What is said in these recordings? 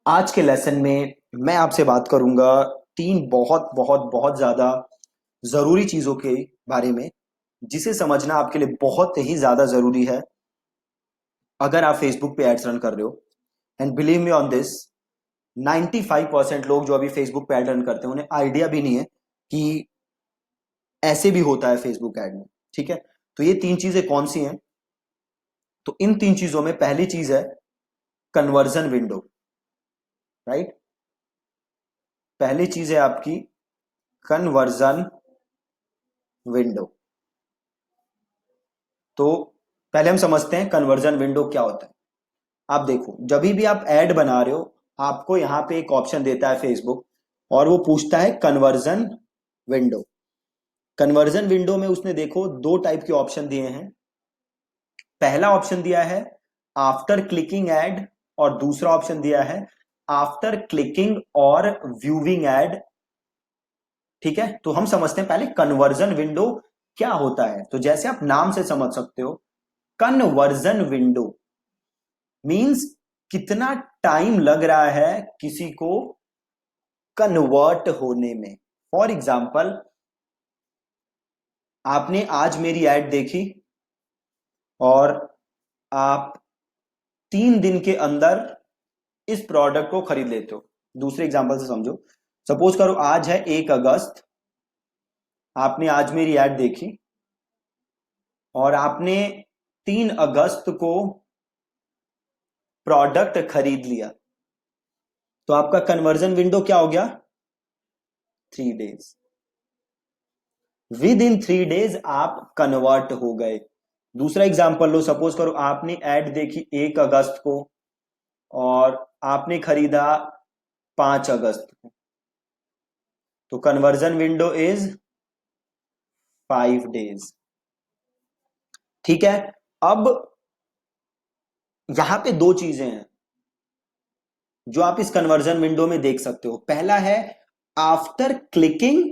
आज के लेसन में मैं आपसे बात करूंगा तीन बहुत बहुत बहुत ज्यादा जरूरी चीजों के बारे में जिसे समझना आपके लिए बहुत ही ज्यादा जरूरी है अगर आप फेसबुक पे एड्स रन कर रहे हो। And believe me on this, 95% लोग जो अभी फेसबुक पे एड रन करते हैं उन्हें आइडिया भी नहीं है कि ऐसे भी होता है फेसबुक एड में। ठीक है, तो ये तीन चीजें कौन सी हैं? तो इन तीन चीजों में पहली चीज है कन्वर्जन विंडो। राइट, पहली चीज है आपकी कन्वर्जन विंडो। तो पहले हम समझते हैं कन्वर्जन विंडो क्या होता है। आप देखो, जब भी आप ऐड बना रहे हो आपको यहां पे एक ऑप्शन देता है फेसबुक और वो पूछता है कन्वर्जन विंडो। कन्वर्जन विंडो में उसने देखो दो टाइप के ऑप्शन दिए हैं। पहला ऑप्शन दिया है आफ्टर क्लिकिंग एड और दूसरा ऑप्शन दिया है आफ्टर क्लिकिंग और व्यूइंग एड। ठीक है, तो हम समझते हैं पहले कन्वर्जन विंडो क्या होता है। तो जैसे आप नाम से समझ सकते हो, कन्वर्जन विंडो मींस कितना टाइम लग रहा है किसी को कन्वर्ट होने में। फॉर एग्जाम्पल, आपने आज मेरी एड देखी और आप 3 दिन के अंदर इस प्रोडक्ट को खरीद लेते हो। दूसरे एग्जाम्पल से समझो, सपोज करो आज है 1 अगस्त, आपने आज मेरी एड देखी और आपने 3 अगस्त को प्रोडक्ट खरीद लिया। तो आपका कन्वर्जन विंडो क्या हो गया? 3 डेज। विद इन 3 डेज आप कन्वर्ट हो गए। दूसरा एग्जांपल लो, सपोज करो आपने ऐड देखी 1 अगस्त को और आपने खरीदा 5 अगस्त को। तो कन्वर्जन विंडो इज 5 डेज। ठीक है, अब यहां पे दो चीजें हैं जो आप इस कन्वर्जन विंडो में देख सकते हो। पहला है आफ्टर क्लिकिंग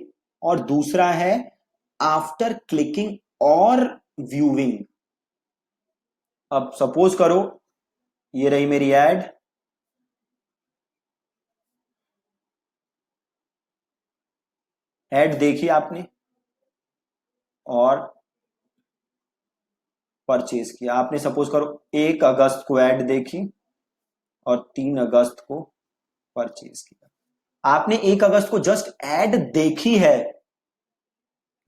और दूसरा है आफ्टर क्लिकिंग और व्यूइंग। अब सपोज करो ये रही मेरी एड, एड देखी आपने और परचेज किया। आपने सपोज करो 1 अगस्त को ऐड देखी और 3 अगस्त को परचेज किया। आपने 1 अगस्त को जस्ट ऐड देखी है,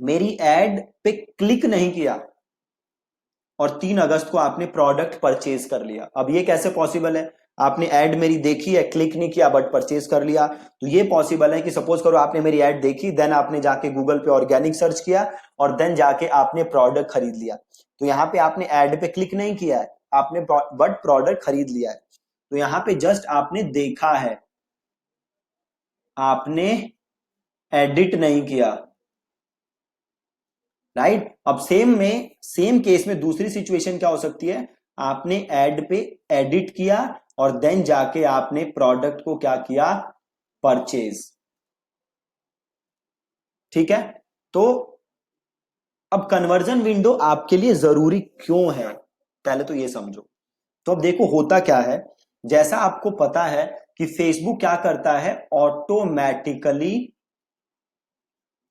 मेरी ऐड पे क्लिक नहीं किया और 3 अगस्त को आपने प्रोडक्ट परचेज कर लिया। अब ये कैसे पॉसिबल है? आपने ऐड मेरी देखी है, क्लिक नहीं किया बट परचेज कर लिया। तो ये पॉसिबल है कि सपोज करो आपने मेरी ऐड देखी, देन आपने जाके गूगल पे ऑर्गेनिक सर्च किया और देन जाके आपने प्रोडक्ट खरीद लिया। तो यहाँ पे आपने ऐड पे क्लिक नहीं किया है, आपने बट प्रोडक्ट खरीद लिया है। तो यहाँ पे जस्ट आपने देखा है, आपने एडिट नहीं किया। राइट, अब सेम केस में दूसरी सिचुएशन क्या हो सकती है? आपने एड पे एडिट किया और देन जाके आपने प्रोडक्ट को क्या किया? परचेज। ठीक है, तो अब कन्वर्जन विंडो आपके लिए जरूरी क्यों है, पहले तो ये समझो। तो अब देखो होता क्या है, जैसा आपको पता है कि फेसबुक क्या करता है, ऑटोमेटिकली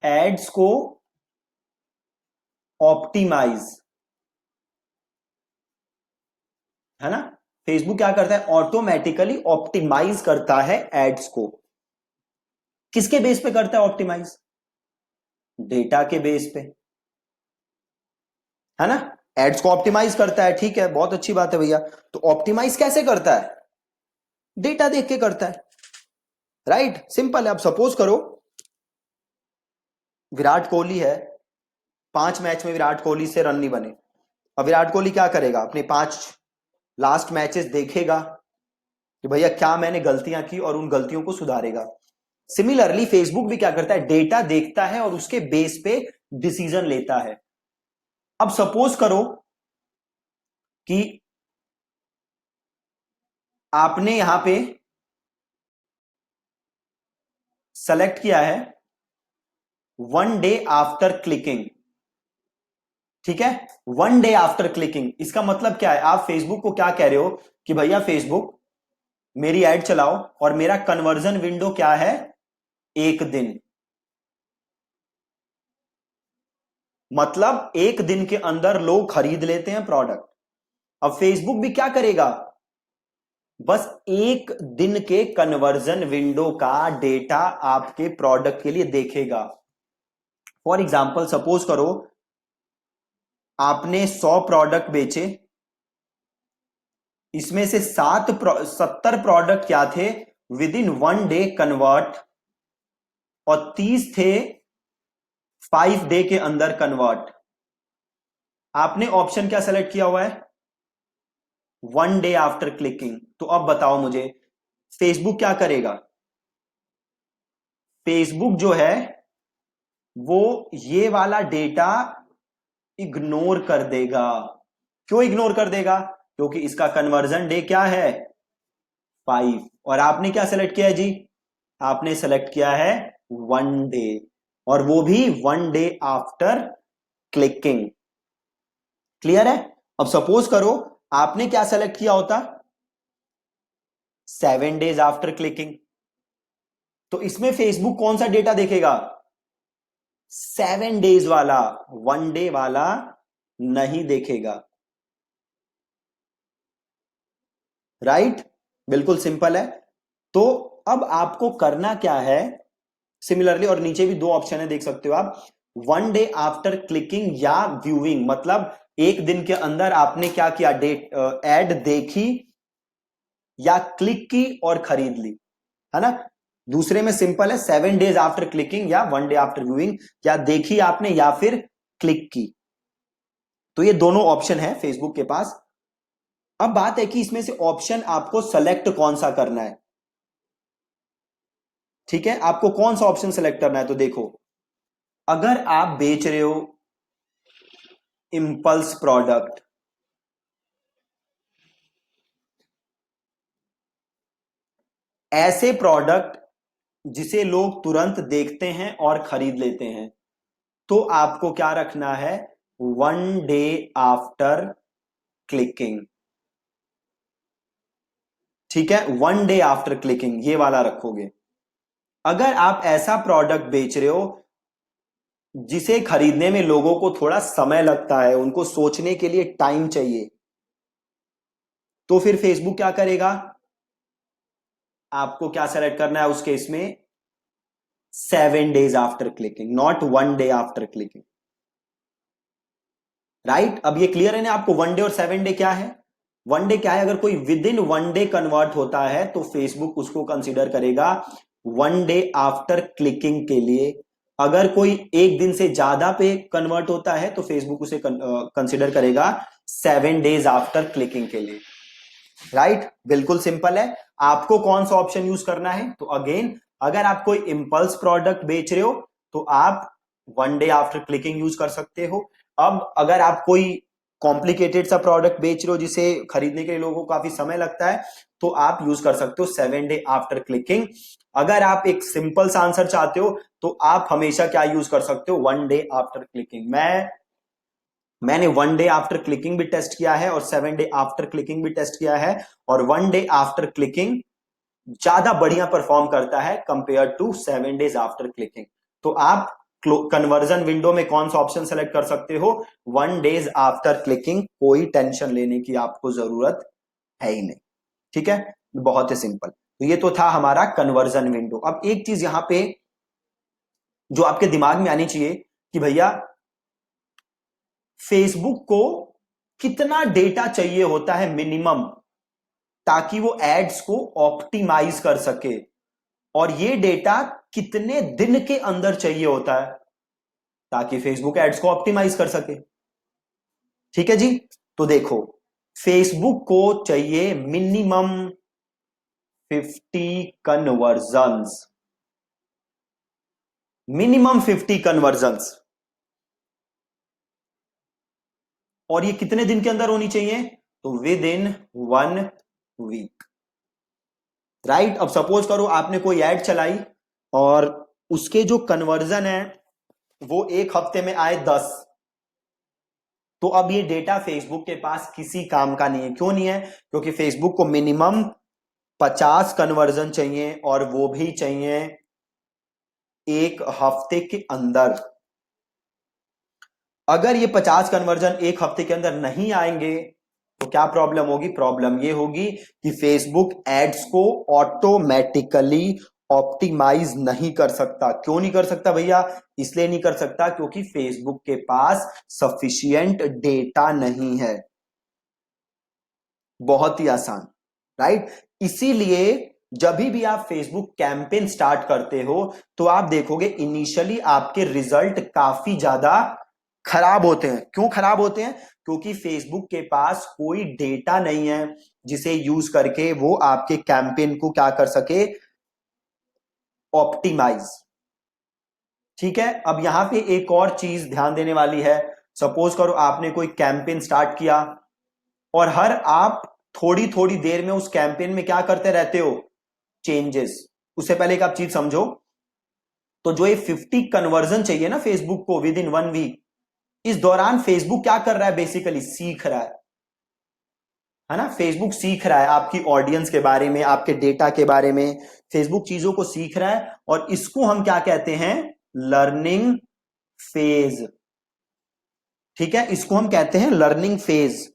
एड्स को ऑप्टिमाइज, है ना। फेसबुक क्या करता है? ऑटोमेटिकली ऑप्टिमाइज करता है एड्स को। किसके बेस पे करता है ऑप्टिमाइज? डेटा के बेस पे, है ना। एड्स को ऑप्टिमाइज करता है, ठीक है, बहुत अच्छी बात है भैया। तो ऑप्टिमाइज कैसे करता है? डेटा देख के करता है। राइट, सिंपल है। अब सपोज करो विराट कोहली है, 5 मैच में विराट कोहली से रन नहीं बने। अब विराट कोहली क्या करेगा? अपने 5 लास्ट मैचेस देखेगा कि भैया क्या मैंने गलतियां की और उन गलतियों को सुधारेगा। सिमिलरली फेसबुक भी क्या करता है? डेटा देखता है और उसके बेस पे डिसीजन लेता है। अब सपोज करो कि आपने यहां पे सेलेक्ट किया है 1 डे आफ्टर क्लिकिंग। ठीक है, 1 डे आफ्टर क्लिकिंग, इसका मतलब क्या है? आप फेसबुक को क्या कह रहे हो कि भैया फेसबुक मेरी एड चलाओ और मेरा कन्वर्जन विंडो क्या है, 1 दिन। मतलब 1 दिन के अंदर लोग खरीद लेते हैं प्रोडक्ट। अब फेसबुक भी क्या करेगा, बस 1 दिन के कन्वर्जन विंडो का डेटा आपके प्रोडक्ट के लिए देखेगा। फॉर एग्जाम्पल सपोज करो आपने 100 प्रोडक्ट बेचे, इसमें से 70 प्रोडक्ट क्या थे, विद इन 1 डे कन्वर्ट, और 30 थे 5 डे के अंदर कन्वर्ट। आपने ऑप्शन क्या सेलेक्ट किया हुआ है, 1 डे आफ्टर क्लिकिंग। तो अब बताओ मुझे फेसबुक क्या करेगा, फेसबुक जो है वो ये वाला डेटा इग्नोर कर देगा। क्यों इग्नोर कर देगा, क्योंकि इसका कन्वर्जन डे क्या है, 5। और आपने क्या सेलेक्ट किया है जी, आपने सेलेक्ट किया है 1 डे, और वो भी 1 डे आफ्टर क्लिकिंग। क्लियर है। अब सपोज करो आपने क्या सेलेक्ट किया होता, 7 डेज आफ्टर क्लिकिंग, तो इसमें फेसबुक कौन सा डेटा देखेगा, 7 डेज वाला, 1 डे वाला नहीं देखेगा। राइट, बिल्कुल सिंपल है। तो अब आपको करना क्या है, सिमिलरली, और नीचे भी 2 ऑप्शन है देख सकते हो आप, 1 डे आफ्टर क्लिकिंग या व्यूइंग, मतलब 1 दिन के अंदर आपने क्या किया, डेट एड देखी या क्लिक की और खरीद ली, है ना। दूसरे में सिंपल है, 7 डेज आफ्टर क्लिकिंग या 1 डे आफ्टर व्यूइंग, या देखी आपने या फिर क्लिक की। तो ये दोनों ऑप्शन है फेसबुक के पास। अब बात है कि इसमें से ऑप्शन आपको सेलेक्ट कौन सा करना है। ठीक है, आपको कौन सा ऑप्शन सेलेक्ट करना है, तो देखो अगर आप बेच रहे हो इंपल्स प्रोडक्ट, ऐसे प्रोडक्ट जिसे लोग तुरंत देखते हैं और खरीद लेते हैं, तो आपको क्या रखना है, 1 डे आफ्टर क्लिकिंग। ठीक है, 1 डे आफ्टर क्लिकिंग ये वाला रखोगे। अगर आप ऐसा प्रोडक्ट बेच रहे हो जिसे खरीदने में लोगों को थोड़ा समय लगता है, उनको सोचने के लिए टाइम चाहिए, तो फिर फेसबुक क्या करेगा, आपको क्या सेलेक्ट करना है उस केस में, 7 days after clicking, not 1 day after clicking. Right, अब ये क्लियर है ना आपको, 1 डे और 7 डे क्या है। 1 डे क्या है, अगर कोई विद इन 1 डे कन्वर्ट होता है तो फेसबुक उसको कंसीडर करेगा 1 डे आफ्टर क्लिकिंग के लिए। अगर कोई 1 दिन से ज्यादा पे कन्वर्ट होता है तो फेसबुक उसे कंसीडर करेगा 7 डेज आफ्टर क्लिकिंग के लिए। राइट, बिल्कुल सिंपल है। आपको कौन सा ऑप्शन यूज करना है, तो अगेन अगर आप कोई इंपल्स प्रोडक्ट बेच रहे हो तो आप 1 डे आफ्टर क्लिकिंग यूज कर सकते हो। अब अगर आप कोई कॉम्प्लिकेटेड सा प्रोडक्ट बेच रहे हो जिसे खरीदने के लिए लोगों को काफी समय लगता है, तो आप यूज कर सकते हो 7 डे आफ्टर क्लिकिंग। अगर आप एक सिंपल सा आंसर चाहते हो तो आप हमेशा क्या यूज कर सकते हो, 1 डे आफ्टर क्लिकिंग। मैंने 1 डे आफ्टर क्लिकिंग भी टेस्ट किया है और 7 डे आफ्टर क्लिकिंग भी टेस्ट किया है, और 1 डे आफ्टर क्लिकिंग ज्यादा बढ़िया परफॉर्म करता है compare to 7 days after clicking. तो आप कन्वर्जन विंडो में कौन सा ऑप्शन सेलेक्ट कर सकते हो, 1 डेज आफ्टर क्लिकिंग, कोई टेंशन लेने की आपको जरूरत है ही नहीं। ठीक है, बहुत ही सिंपल। तो ये तो था हमारा कन्वर्जन विंडो। अब एक चीज यहां पे जो आपके दिमाग में आनी चाहिए कि भैया फेसबुक को कितना डेटा चाहिए होता है मिनिमम, ताकि वो एड्स को ऑप्टिमाइज कर सके, और ये डेटा कितने दिन के अंदर चाहिए होता है ताकि फेसबुक एड्स को ऑप्टिमाइज कर सके। ठीक है जी, तो देखो फेसबुक को चाहिए मिनिमम 50 कन्वर्जन्स, मिनिमम 50 कन्वर्जन्स, और ये कितने दिन के अंदर होनी चाहिए, तो विद इन 1 वीक। राइट, अब सपोज करो आपने कोई ऐड चलाई और उसके जो कन्वर्जन है वो 1 हफ्ते में आए 10, तो अब ये डेटा फेसबुक के पास किसी काम का नहीं है। क्यों नहीं है, क्योंकि फेसबुक को मिनिमम 50 कन्वर्जन चाहिए और वो भी चाहिए एक हफ्ते के अंदर। अगर ये 50 कन्वर्जन एक हफ्ते के अंदर नहीं आएंगे तो क्या प्रॉब्लम होगी? प्रॉब्लम ये होगी कि फेसबुक एड्स को ऑटोमेटिकली ऑप्टिमाइज नहीं कर सकता। क्यों नहीं कर सकता भैया? इसलिए नहीं कर सकता क्योंकि फेसबुक के पास सफिशिएंट डेटा नहीं है। बहुत ही आसान, राइट? इसीलिए जब भी आप फेसबुक कैंपेन स्टार्ट करते हो तो आप देखोगे इनिशियली आपके रिजल्ट काफी ज्यादा खराब होते हैं। क्यों खराब होते हैं? क्योंकि फेसबुक के पास कोई डेटा नहीं है जिसे यूज करके वो आपके कैंपेन को क्या कर सके? ऑप्टिमाइज। ठीक है, अब यहां पे एक और चीज ध्यान देने वाली है। सपोज करो आपने कोई कैंपेन स्टार्ट किया और हर आप थोड़ी थोड़ी देर में उस कैंपेन में क्या करते रहते हो? चेंजेस। उससे पहले एक आप चीज समझो, तो जो ये 50 कन्वर्जन चाहिए ना फेसबुक को विद इन 1 वीक, इस दौरान फेसबुक क्या कर रहा है? बेसिकली सीख रहा है ना? फेसबुक सीख रहा है आपकी ऑडियंस के बारे में, आपके डेटा के बारे में। फेसबुक चीजों को सीख रहा है और इसको हम क्या कहते हैं? Learning phase. ठीक है, इसको हम कहते हैं लर्निंग फेज।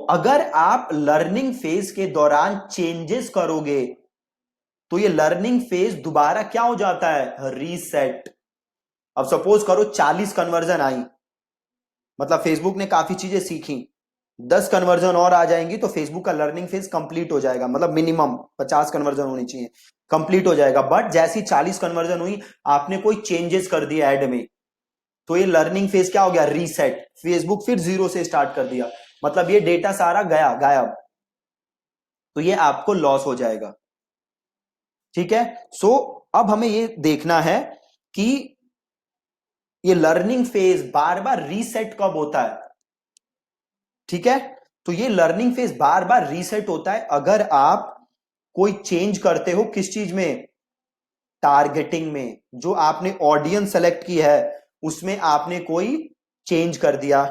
अगर आप लर्निंग फेज के दौरान चेंजेस करोगे तो ये लर्निंग फेज दोबारा क्या हो जाता है? रीसेट। अब सपोज करो 40 कन्वर्जन आई, मतलब फेसबुक ने काफी चीजें सीखी, 10 कन्वर्जन और आ जाएंगी तो फेसबुक का लर्निंग फेज कंप्लीट हो जाएगा। मतलब मिनिमम 50 कन्वर्जन होनी चाहिए, कंप्लीट हो जाएगा। बट जैसी 40 कन्वर्जन हुई, आपने कोई चेंजेस कर दिया ऐड में, तो ये लर्निंग फेज क्या हो गया? रीसेट। फेसबुक फिर जीरो से स्टार्ट कर दिया, मतलब ये डेटा सारा गया, गायब। तो ये आपको लॉस हो जाएगा। ठीक है, अब हमें ये देखना है कि ये लर्निंग फेज बार बार रीसेट कब होता है। ठीक है, तो ये लर्निंग फेज बार बार रीसेट होता है अगर आप कोई चेंज करते हो। किस चीज में? टारगेटिंग में। जो आपने ऑडियंस सेलेक्ट की है उसमें आपने कोई चेंज कर दिया,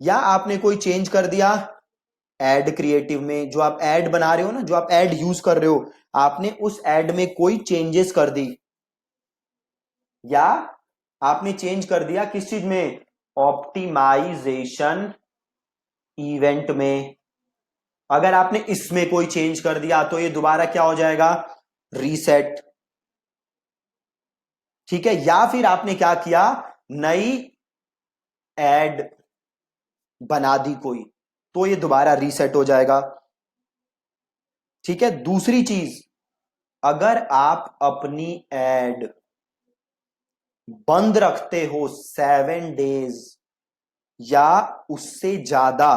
या आपने कोई चेंज कर दिया एड क्रिएटिव में। जो आप एड बना रहे हो ना, जो आप एड यूज कर रहे हो, आपने उस एड में कोई चेंजेस कर दी, या आपने चेंज कर दिया किस चीज में? ऑप्टिमाइजेशन इवेंट में। अगर आपने इसमें कोई चेंज कर दिया तो ये दोबारा क्या हो जाएगा? रीसेट। ठीक है, या फिर आपने क्या किया? नई एड बना दी कोई, तो ये दोबारा रीसेट हो जाएगा। ठीक है, दूसरी चीज, अगर आप अपनी एड बंद रखते हो 7 डेज या उससे ज्यादा,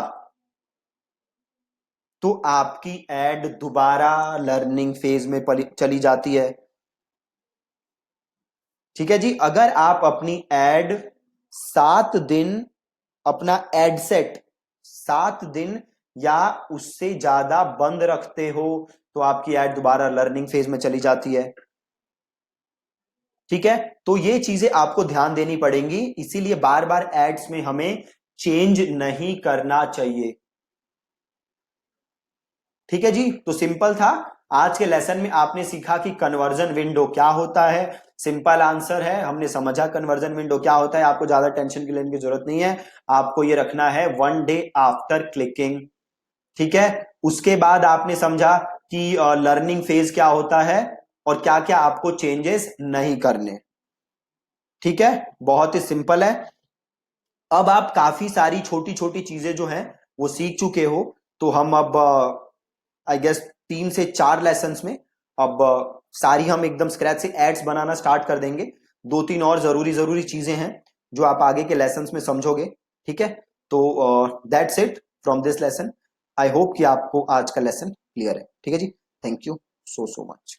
तो आपकी एड दोबारा लर्निंग फेज में चली जाती है। ठीक है जी, अगर आप अपनी एड 7 दिन, अपना एड सेट 7 दिन या उससे ज्यादा बंद रखते हो तो आपकी एड दोबारा लर्निंग फेज में चली जाती है। ठीक है, तो ये चीजें आपको ध्यान देनी पड़ेंगी, इसीलिए बार बार एड्स में हमें चेंज नहीं करना चाहिए। ठीक है जी, तो सिंपल था। आज के लेसन में आपने सीखा कि कन्वर्जन विंडो क्या होता है। सिंपल आंसर है, हमने समझा कन्वर्जन विंडो क्या होता है। आपको ज्यादा टेंशन की लेने की जरूरत नहीं है, आपको ये रखना है 1 डे आफ्टर क्लिकिंग। ठीक है, उसके बाद आपने समझा कि लर्निंग फेज क्या होता है और क्या क्या आपको चेंजेस नहीं करने। ठीक है, बहुत ही सिंपल है। अब आप काफी सारी छोटी छोटी चीजें जो हैं वो सीख चुके हो, तो हम अब आई गेस 3 से 4 लेसन्स में अब सारी हम एकदम स्क्रैच से एड्स बनाना स्टार्ट कर देंगे। 2-3 और जरूरी जरूरी चीजें हैं जो आप आगे के लेसन्स में समझोगे। ठीक है, तो that's it from this lesson. I hope कि आपको आज का लेसन क्लियर है। ठीक है जी, थैंक यू सो मच।